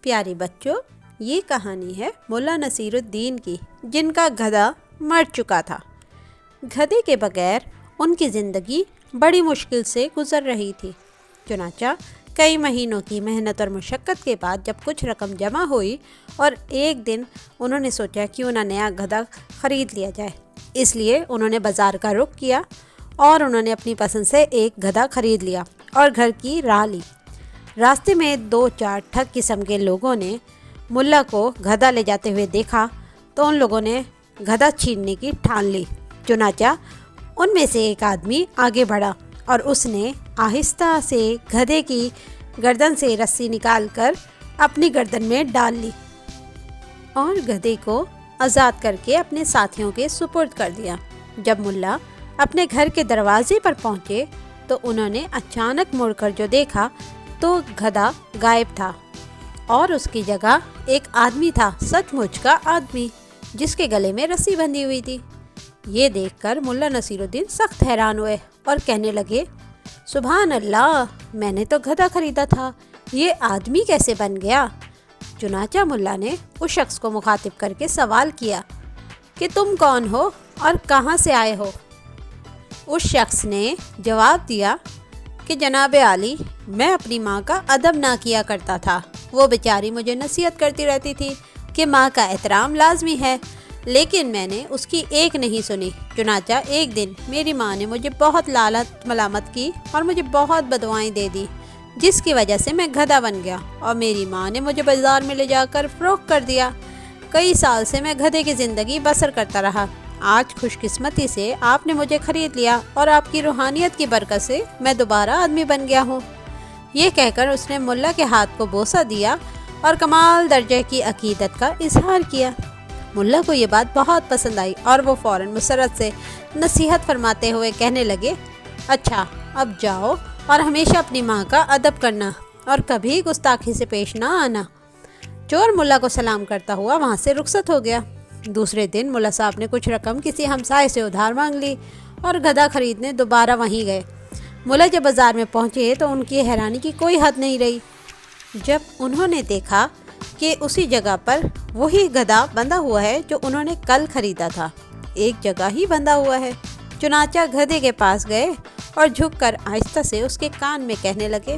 پیارے بچوں، یہ کہانی ہے ملا نصیر الدین کی، جن کا گدھا مر چکا تھا۔ گدھے کے بغیر ان کی زندگی بڑی مشکل سے گزر رہی تھی۔ چنانچہ کئی مہینوں کی محنت اور مشقت کے بعد جب کچھ رقم جمع ہوئی اور ایک دن انہوں نے سوچا کیوں نہ نیا گدھا خرید لیا جائے، اس لیے انہوں نے بازار کا رخ کیا اور انہوں نے اپنی پسند سے ایک گدھا خرید لیا اور گھر کی راہ لی۔ راستے میں 2-4 ٹھگ قسم کے لوگوں نے ملا کو گدھا لے جاتے ہوئے دیکھا تو ان لوگوں نے گدھا چھیننے کی ٹھان لی۔ چنانچہ ان میں سے ایک آدمی آگے بڑھا اور اس نے آہستہ سے گدھے کی گردن سے رسی نکال کر اپنی گردن میں ڈال لی اور گدھے کو آزاد کر کے اپنے ساتھیوں کے سپرد کر دیا۔ جب ملا اپنے گھر کے دروازے پر پہنچے تو انہوں نے اچانک مڑ کر جو دیکھا تو گدھا غائب تھا اور اس کی جگہ ایک آدمی تھا، سچ مچ کا آدمی، جس کے گلے میں رسی بندھی ہوئی تھی۔ یہ دیکھ کر ملا نصیر الدین سخت حیران ہوئے اور کہنے لگے، سبحان اللہ، میں نے تو گدھا خریدا تھا، یہ آدمی کیسے بن گیا؟ چنانچہ ملا نے اس شخص کو مخاطب کر کے سوال کیا کہ تم کون ہو اور کہاں سے آئے ہو؟ اس شخص نے جواب دیا کہ جناب عالی، میں اپنی ماں کا ادب نہ کیا کرتا تھا، وہ بیچاری مجھے نصیحت کرتی رہتی تھی کہ ماں کا احترام لازمی ہے، لیکن میں نے اس کی ایک نہیں سنی۔ چنانچہ ایک دن میری ماں نے مجھے بہت لالت ملامت کی اور مجھے بہت بددعائیں دے دی، جس کی وجہ سے میں گدھا بن گیا اور میری ماں نے مجھے بازار میں لے جا کر فروخت کر دیا۔ کئی سال سے میں گدھے کی زندگی بسر کرتا رہا۔ آج خوش قسمتی سے آپ نے مجھے خرید لیا اور آپ کی روحانیت کی برکت سے میں دوبارہ آدمی بن گیا ہوں۔ یہ کہہ کر اس نے ملا کے ہاتھ کو بوسہ دیا اور کمال درجے کی عقیدت کا اظہار کیا۔ ملا کو یہ بات بہت پسند آئی اور وہ فوراً مسرت سے نصیحت فرماتے ہوئے کہنے لگے، اچھا اب جاؤ اور ہمیشہ اپنی ماں کا ادب کرنا اور کبھی گستاخی سے پیش نہ آنا۔ چور ملا کو سلام کرتا ہوا وہاں سے رخصت ہو گیا۔ دوسرے دن ملا صاحب نے کچھ رقم کسی ہمسائے سے ادھار مانگ لی اور گدھا خریدنے دوبارہ وہیں گئے۔ ملا جب بازار میں پہنچے تو ان کی حیرانی کی کوئی حد نہیں رہی جب انہوں نے دیکھا کہ اسی جگہ پر وہی گدھا بندھا ہوا ہے جو انہوں نے کل خریدا تھا، ایک جگہ ہی بندھا ہوا ہے۔ چنانچہ گدھے کے پاس گئے اور جھک کر آہستہ سے اس کے کان میں کہنے لگے،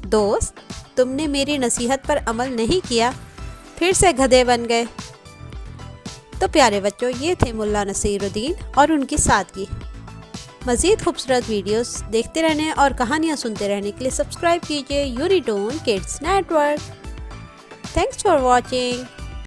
دوست، تم نے میری نصیحت پر عمل نہیں کیا، پھر سے گدھے بن گئے۔ تو پیارے بچوں، یہ تھے ملا نصیر الدین اور ان کی سادگی۔ مزید خوبصورت ویڈیوز دیکھتے رہنے اور کہانیاں سنتے رہنے کے لیے سبسکرائب کیجیے Unitoon kids network. Thanks for watching.